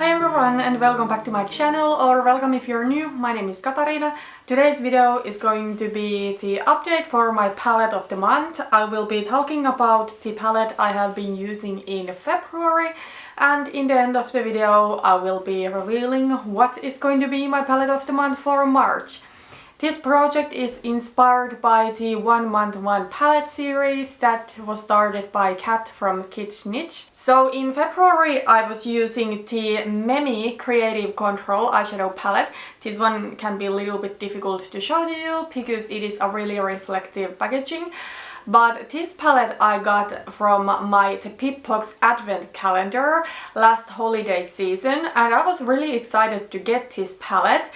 Hi everyone and welcome back to my channel, or welcome if you're new. My name is Katarina. Today's video is going to be the update for my palette of the month. I will be talking about the palette I have been using in February, and in the end of the video I will be revealing what is going to be my palette of the month for March. This project is inspired by the 1 month 1 palette series that was started by Kat from Kitsnitch. So in February I was using the Memi Creative Control eyeshadow palette. This one can be a little bit difficult to show to you because it is a really reflective packaging. But this palette I got from my Bespoke advent calendar last holiday season, and I was really excited to get this palette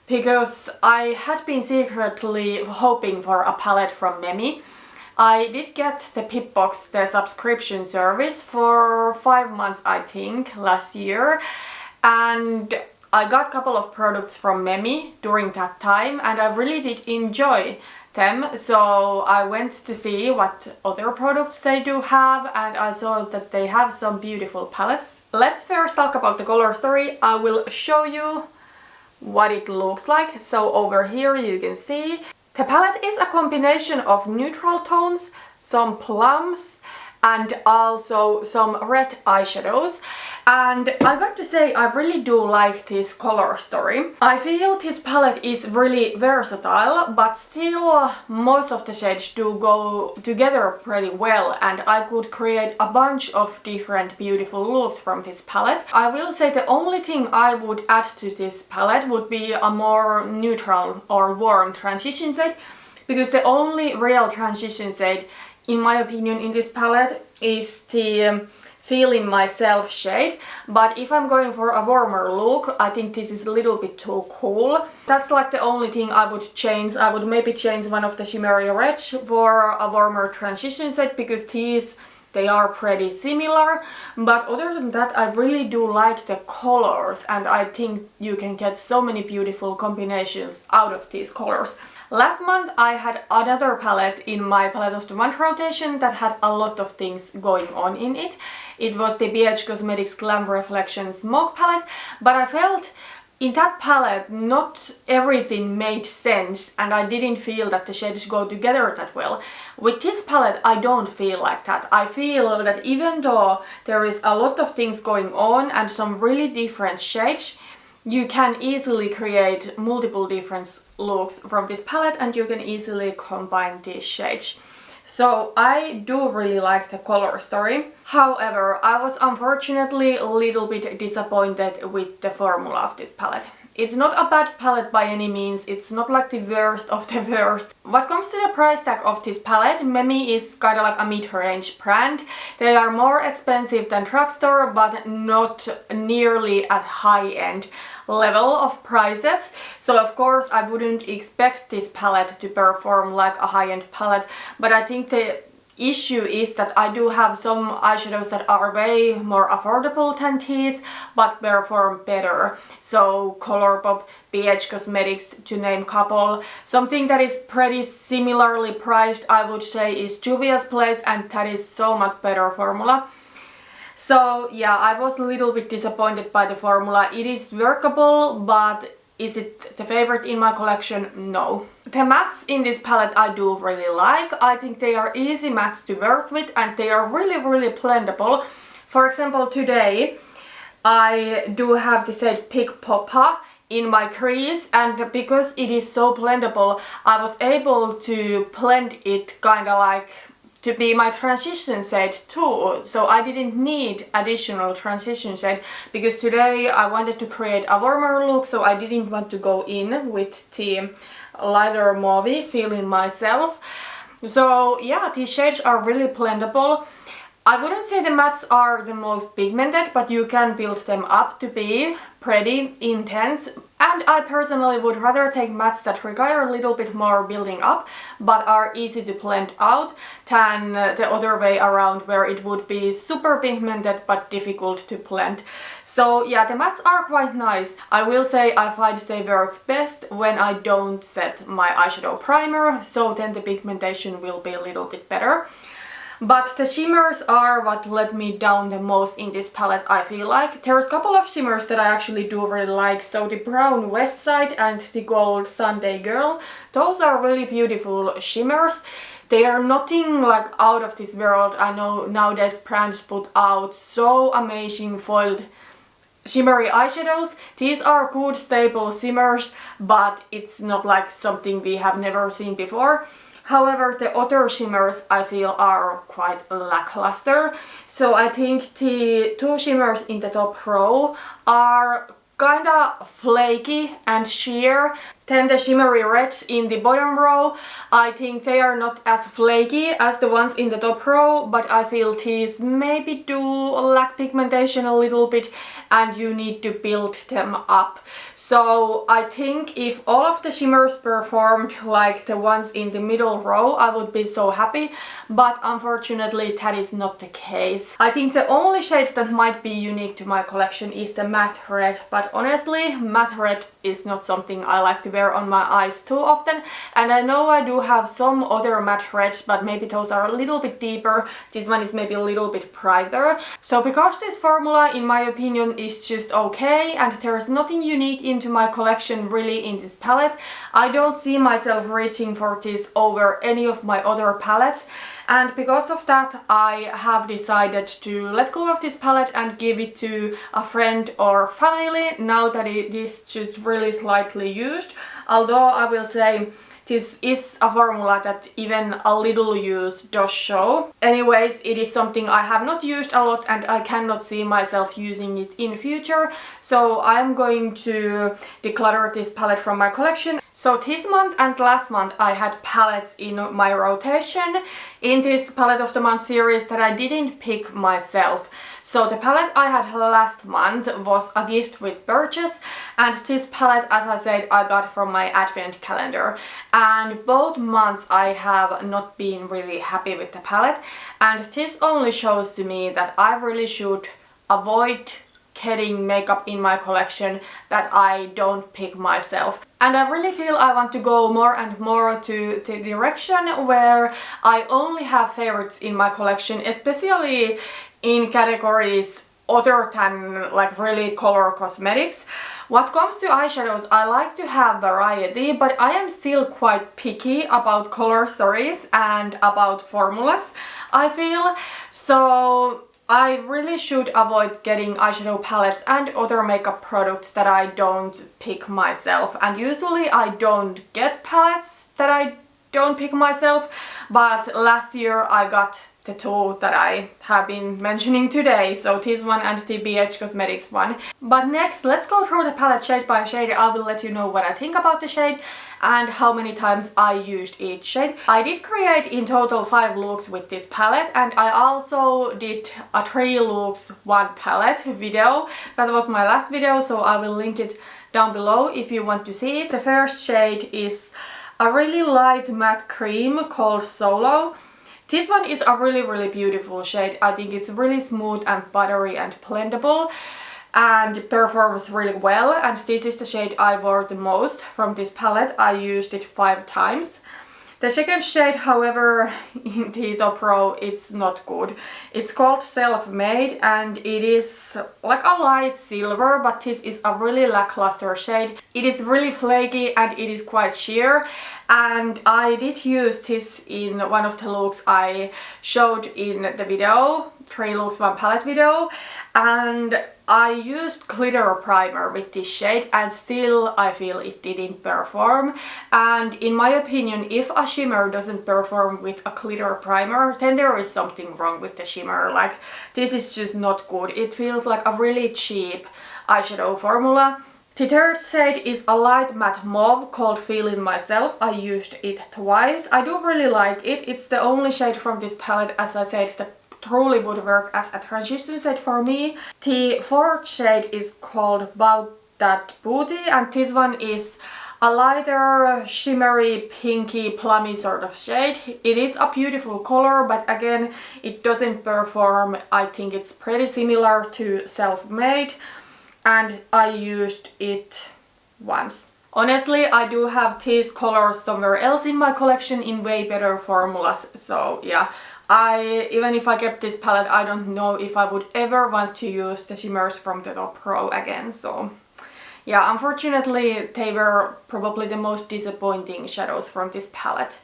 because I had been secretly hoping for a palette from Memi. I did get the Bespoke, the subscription service, for 5 months I think last year, and I got a couple of products from Memi during that time and I really did enjoy them, so I went to see what other products they do have and I saw that they have some beautiful palettes. Let's first talk about the color story. I will show you what it looks like. So over here you can see the palette is a combination of neutral tones, some plums and also some red eyeshadows, and I got to say I really do like this color story. I feel this palette is really versatile, but still most of the shades do go together pretty well and I could create a bunch of different beautiful looks from this palette. I will say the only thing I would add to this palette would be a more neutral or warm transition shade, because the only real transition shade in my opinion in this palette is the Feeling Myself shade, but if I'm going for a warmer look, I think this is a little bit too cool. That's like the only thing I would change. I would maybe change one of the shimmery reds for a warmer transition shade, because they are pretty similar, but other than that I really do like the colors and I think you can get so many beautiful combinations out of these colors. Last month I had another palette in my palette of the month rotation that had a lot of things going on in it. It was the BH Cosmetics Glam Reflection Smoke palette, but I felt in that palette not everything made sense and I didn't feel that the shades go together that well. With this palette I don't feel like that. I feel that even though there is a lot of things going on and some really different shades, you can easily create multiple different looks from this palette and you can easily combine these shades. So I do really like the color story. However, I was unfortunately a little bit disappointed with the formula of this palette. It's not a bad palette by any means, it's not like the worst of the worst. What comes to the price tag of this palette, Memi is kinda like a mid-range brand. They are more expensive than drugstore, but not nearly at high-end level of prices. So of course I wouldn't expect this palette to perform like a high-end palette, but I think the issue is that I do have some eyeshadows that are way more affordable than these but perform better. So Colourpop, BH Cosmetics, to name couple. Something that is pretty similarly priced I would say is Juvia's Place, and that is so much better formula. So yeah, I was a little bit disappointed by the formula. It is workable, but is it the favorite in my collection? No. The mattes in this palette I do really like. I think they are easy mattes to work with and they are really blendable. For example, today I do have the shade Pink Poppa in my crease, and because it is so blendable I was able to blend it kinda like to be my transition shade too, so I didn't need additional transition shade because today I wanted to create a warmer look, so I didn't want to go in with the lighter mauve Feeling Myself. So yeah, these shades are really blendable. I wouldn't say the mattes are the most pigmented, but you can build them up to be pretty intense. And I personally would rather take mattes that require a little bit more building up but are easy to blend out than the other way around where it would be super pigmented but difficult to blend. So yeah, the mattes are quite nice. I will say I find they work best when I don't set my eyeshadow primer, so then the pigmentation will be a little bit better. But the shimmers are what let me down the most in this palette, I feel like. There's a couple of shimmers that I actually do really like. So the brown West Side and the gold Sunday Girl. Those are really beautiful shimmers. They are nothing like out of this world. I know nowadays brands put out so amazing foiled shimmery eyeshadows. These are good stable shimmers, but it's not like something we have never seen before. However, the other shimmers I feel are quite lackluster. So I think the two shimmers in the top row are kinda flaky and sheer. Then the shimmery reds in the bottom row, I think they are not as flaky as the ones in the top row, but I feel these maybe do lack pigmentation a little bit and you need to build them up. So I think if all of the shimmers performed like the ones in the middle row, I would be so happy, but unfortunately that is not the case. I think the only shade that might be unique to my collection is the matte red, but honestly matte red is not something I like to wear on my eyes too often, and I know I do have some other matte reds, but maybe those are a little bit deeper. This one is maybe a little bit brighter. So because this formula in my opinion is just okay and there's nothing unique into my collection really in this palette, I don't see myself reaching for this over any of my other palettes. And because of that, I have decided to let go of this palette and give it to a friend or family now that it is just really slightly used. Although I will say this is a formula that even a little use does show. Anyways, it is something I have not used a lot and I cannot see myself using it in future. So I'm going to declutter this palette from my collection. So this month and last month I had palettes in my rotation in this palette of the month series that I didn't pick myself. So the palette I had last month was a gift with purchase, and this palette, as I said, I got from my advent calendar. And both months I have not been really happy with the palette, and this only shows to me that I really should avoid getting makeup in my collection that I don't pick myself. And I really feel I want to go more and more to the direction where I only have favorites in my collection, especially in categories other than like really color cosmetics. What comes to eyeshadows, I like to have variety, but I am still quite picky about color stories and about formulas, I feel. So I really should avoid getting eyeshadow palettes and other makeup products that I don't pick myself. And usually I don't get palettes that I don't pick myself, but last year I got the two that I have been mentioning today, so this one and the BH Cosmetics one. But next, let's go through the palette shade by shade. I will let you know what I think about the shade and how many times I used each shade. I did create in total 5 looks with this palette, and I also did a 3 looks 1 palette video. That was my last video, so I will link it down below if you want to see it. The first shade is a really light matte cream called Solo. This one is a really beautiful shade. I think it's really smooth and buttery and blendable and performs really well, and this is the shade I wore the most from this palette. I used it 5 times. The second shade, however, in the top row, it's not good. It's called Self-Made and it is like a light silver, but this is a really lackluster shade. It is really flaky and it is quite sheer, and I did use this in one of the looks I showed in the video, 3 looks 1 palette video, and I used glitter primer with this shade and still I feel it didn't perform. And in my opinion, if a shimmer doesn't perform with a glitter primer, then there is something wrong with the shimmer. Like, this is just not good. It feels like a really cheap eyeshadow formula. The third shade is a light matte mauve called Feeling Myself. I used it twice. I do really like it. It's the only shade from this palette, as I said, that truly would work as a transition shade for me. The fourth shade is called Bout That Booty, and this one is a lighter shimmery pinky plummy sort of shade. It is a beautiful color, but again it doesn't perform. I think it's pretty similar to Self-Made, and I used it once. Honestly, I do have these colors somewhere else in my collection in way better formulas, so yeah, Even if I kept this palette, I don't know if I would ever want to use the shimmers from the Top Row again. So yeah, unfortunately they were probably the most disappointing shadows from this palette.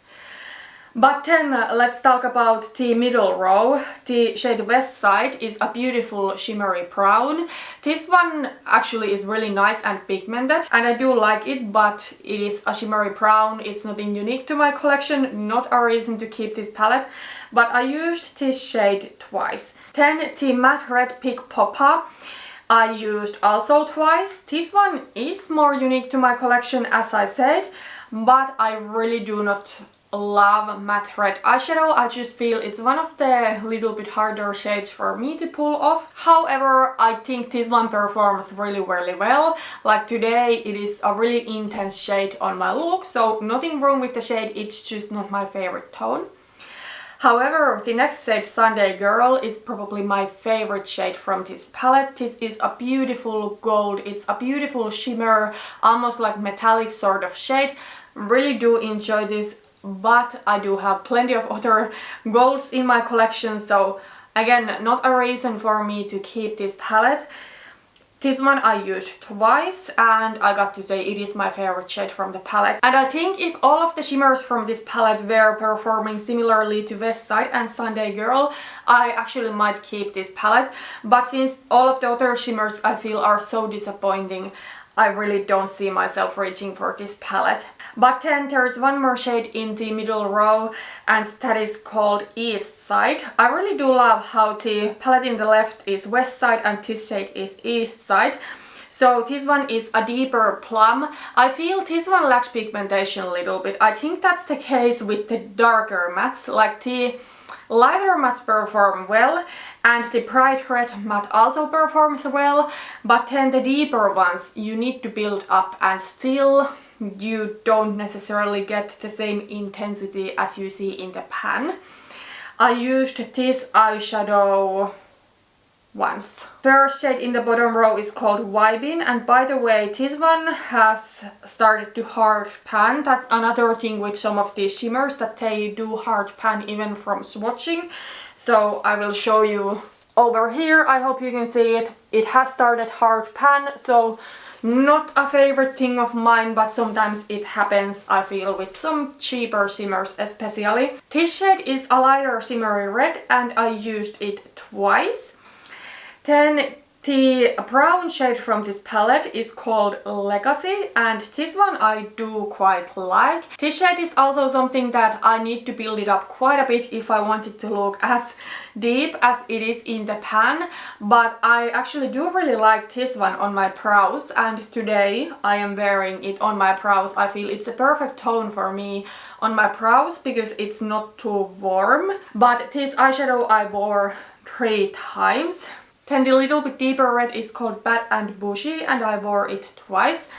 But then let's talk about the middle row. The shade West Side is a beautiful shimmery brown. This one actually is really nice and pigmented and I do like it, but it is a shimmery brown. It's nothing unique to my collection, not a reason to keep this palette. But I used this shade twice. Then the matte red Pick Poppa I used also twice. This one is more unique to my collection, as I said, but I really do not love matte red eyeshadow. I just feel it's one of the little bit harder shades for me to pull off. However, I think this one performs really well. Like today it is a really intense shade on my look, so nothing wrong with the shade, it's just not my favorite tone. However, the next shade, Sunday Girl, is probably my favorite shade from this palette. This is a beautiful gold, it's a beautiful shimmer, almost like metallic sort of shade. Really do enjoy this, but I do have plenty of other golds in my collection, so again, not a reason for me to keep this palette. This one I used twice and I got to say it is my favorite shade from the palette. And I think if all of the shimmers from this palette were performing similarly to West Side and Sunday Girl, I actually might keep this palette. But since all of the other shimmers I feel are so disappointing, I really don't see myself reaching for this palette. But then there's one more shade in the middle row and that is called East Side. I really do love how the palette in the left is West Side and this shade is East Side. So this one is a deeper plum. I feel this one lacks pigmentation a little bit. I think that's the case with the darker mattes. Like the lighter mattes perform well and the bright red matte also performs well, but then the deeper ones you need to build up and still you don't necessarily get the same intensity as you see in the pan. I used this eyeshadow once. First shade in the bottom row is called Vibin, and by the way, this one has started to hard pan. That's another thing with some of these shimmers, that they do hard pan even from swatching. So I will show you over here. I hope you can see it. It has started hard pan, so not a favorite thing of mine, but sometimes it happens, I feel, with some cheaper shimmers especially. This shade is a lighter shimmery red and I used it twice. Then the brown shade from this palette is called Legacy and this one I do quite like. This shade is also something that I need to build it up quite a bit if I want it to look as deep as it is in the pan, but I actually do really like this one on my brows and today I am wearing it on my brows. I feel it's a perfect tone for me on my brows because it's not too warm, but this eyeshadow I wore 3 times. Then the little bit deeper red is called Bad and Bushy and I wore it twice.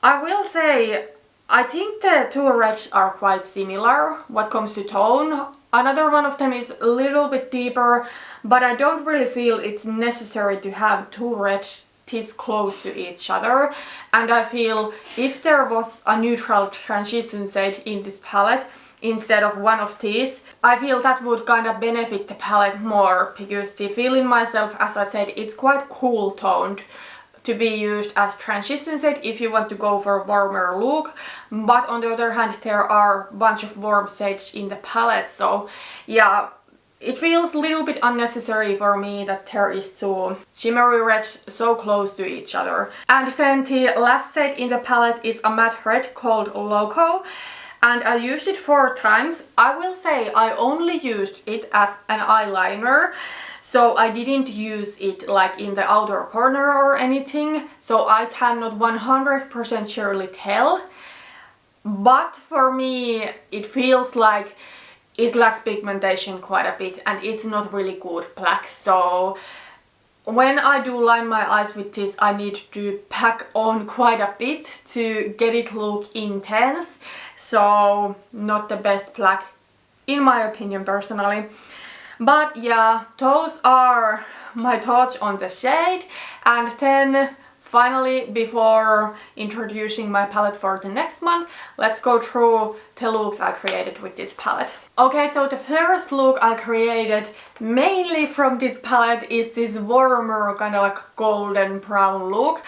I will say, I think the two reds are quite similar what comes to tone. Another one of them is a little bit deeper, but I don't really feel it's necessary to have two reds this close to each other. And I feel if there was a neutral transition shade in this palette, instead of one of these, I feel that would kind of benefit the palette more, because the feeling myself, as I said, it's quite cool toned to be used as transition shade if you want to go for a warmer look, but on the other hand there are a bunch of warm shades in the palette, so yeah, it feels a little bit unnecessary for me that there is two shimmery reds so close to each other. And then the last shade in the palette is a matte red called Loco. And I used it 4 times. I will say I only used it as an eyeliner, so I didn't use it like in the outer corner or anything, so I cannot 100% surely tell. But for me it feels like it lacks pigmentation quite a bit and it's not really good black, so when I do line my eyes with this, I need to pack on quite a bit to get it look intense. So not the best black in my opinion personally. But yeah, those are my thoughts on the shade. And then Finally, before introducing my palette for the next month, let's go through the looks I created with this palette. Okay, so the first look I created mainly from this palette is this warmer, kind of like golden brown look.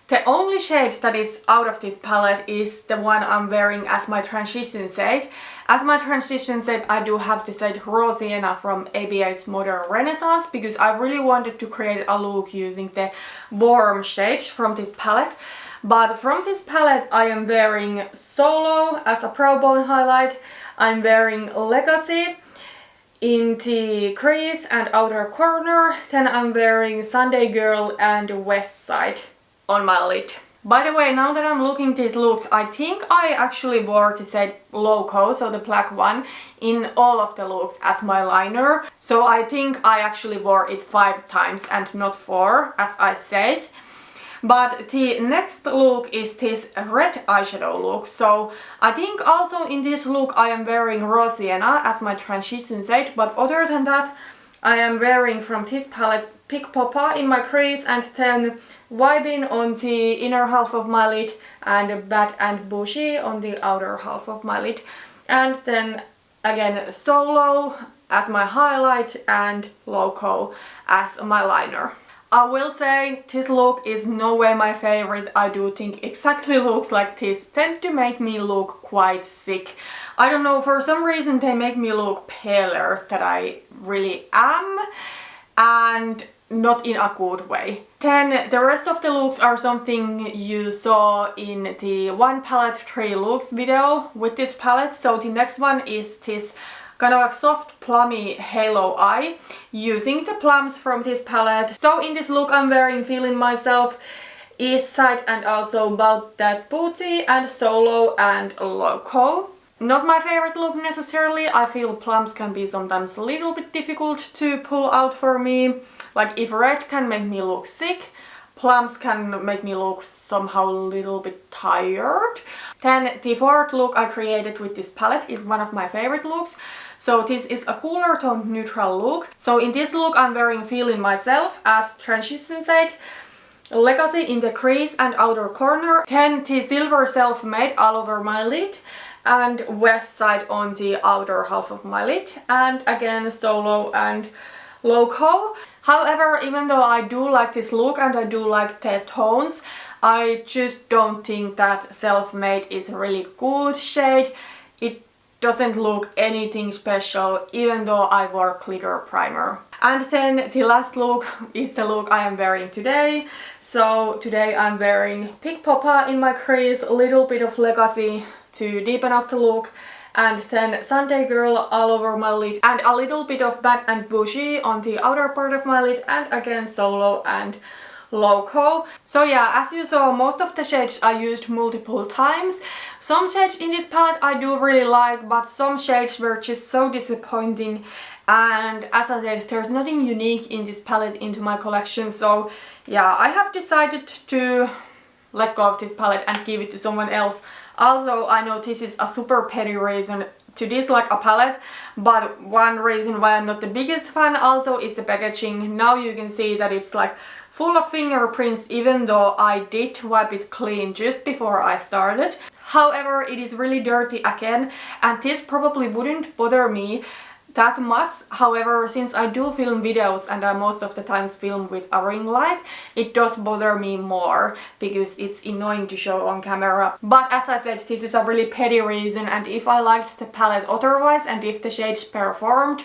The only shade that is out of this palette is the one I'm wearing as my transition shade. As my transition shade, I do have the shade Raw Sienna from ABH Modern Renaissance because I really wanted to create a look using the warm shades from this palette. But from this palette, I am wearing Solo as a Brow Bone highlight. I'm wearing Legacy in the crease and outer corner. Then I'm wearing Sunday Girl and West Side on my lid. By the way, now that I'm looking at these looks, I think I actually wore the shade Loco, so the black one, in all of the looks as my liner. So I think I actually wore it 5 times and not 4, as I said. But the next look is this red eyeshadow look. So I think also in this look I am wearing Raw Sienna as my transition shade, but other than that I am wearing from this palette Pick Poppa in my crease and then Vibin on the inner half of my lid and Bad and Bushy on the outer half of my lid. And then again Solo as my highlight and Loco as my liner. I will say this look is no way my favorite. I do think exactly looks like this tend to make me look quite sick. I don't know, for some reason they make me look paler than I really am, and not in a good way. Then the rest of the looks are something you saw in the 1 palette 3 looks video with this palette. So the next one is this kind of like soft plummy halo eye using the plums from this palette. So in this look I'm wearing Feeling Myself, East Side and also About That Booty and Solo and Loco. Not my favorite look necessarily. I feel plums can be sometimes a little bit difficult to pull out for me. Like if red can make me look sick, plums can make me look somehow a little bit tired. Then the 4th look I created with this palette is one of my favorite looks. So this is a cooler toned neutral look. So in this look I'm wearing Feeling Myself as transition shade, Legacy in the crease and outer corner, then the Silver Self-Made all over my lid and West Side on the outer half of my lid, and again Solo and Loco. However, even though I do like this look and I do like the tones, I just don't think that Self-Made is a really good shade. It doesn't look anything special even though I wore glitter primer. And then the last look is the look I am wearing today. So today I'm wearing Pick Poppa in my crease, a little bit of Legacy to deepen up the look, and then Sunday Girl all over my lid and a little bit of Bad and Bushy on the outer part of my lid, and again Solo and Loco. So yeah, as you saw, most of the shades I used multiple times. Some shades in this palette I do really like, but some shades were just so disappointing. And as I said, there's nothing unique in this palette into my collection. So yeah, I have decided to let go of this palette and give it to someone else. Also, I know this is a super petty reason to dislike a palette, but one reason why I'm not the biggest fan also is the packaging. Now you can see that it's like full of fingerprints, even though I did wipe it clean just before I started. However, it is really dirty again, and this probably wouldn't bother me that much. However, since I do film videos and I most of the times film with a ring light, it does bother me more because it's annoying to show on camera. But as I said, this is a really petty reason, and if I liked the palette otherwise and if the shades performed,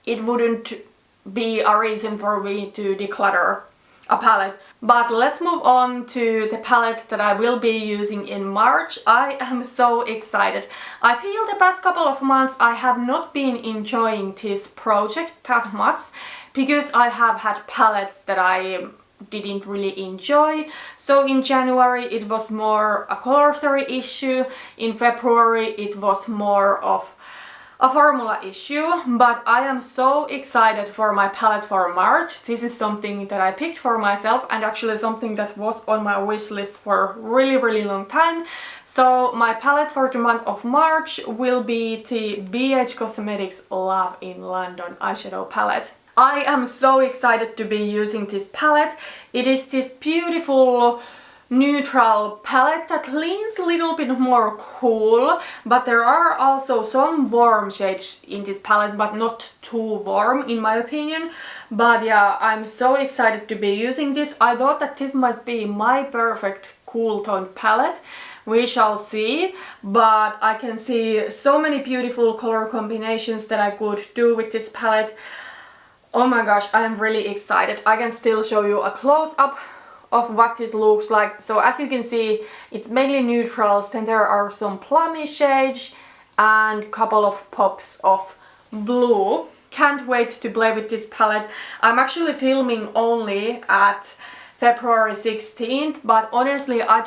it wouldn't be a reason for me to declutter a palette. But let's move on to the palette that I will be using in March. I am so excited. I feel the past couple of months I have not been enjoying this project that much because I have had palettes that I didn't really enjoy. So in January it was more a color story issue, in February it was more of a formula issue, but I am so excited for my palette for March. This is something that I picked for myself and actually something that was on my wish list for a really long time. So my palette for the month of March will be the BH Cosmetics Love in London eyeshadow palette. I am so excited to be using this palette. It is this beautiful neutral palette that leans a little bit more cool, but there are also some warm shades in this palette, but not too warm in my opinion. But yeah, I'm so excited to be using this. I thought that this might be my perfect cool tone palette. We shall see, but I can see so many beautiful color combinations that I could do with this palette. Oh my gosh, I am really excited. I can still show you a close-up of what this looks like. So as you can see, it's mainly neutrals, then there are some plummy shades and couple of pops of blue. Can't wait to play with this palette. I'm actually filming only at February 16th, but honestly I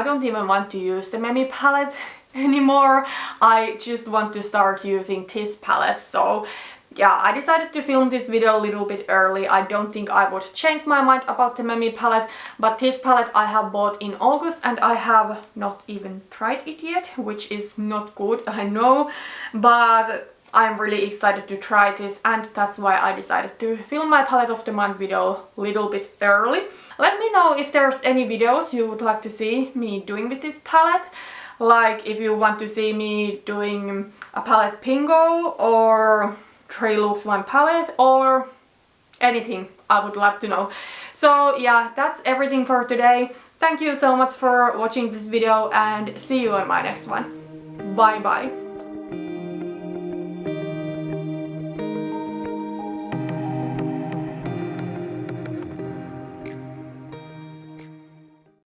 don't even want to use the Memi palette anymore. I just want to start using this palette. So yeah, I decided to film this video a little bit early. I don't think I would change my mind about the Memi palette, but this palette I have bought in August and I have not even tried it yet, which is not good, I know, but I'm really excited to try this, and that's why I decided to film my palette of the month video a little bit early. Let me know if there's any videos you would like to see me doing with this palette. Like if you want to see me doing a palette bingo or 3 looks 1 palette or anything, I would love to know. So yeah, that's everything for today. Thank you so much for watching this video and see you in my next one. Bye bye.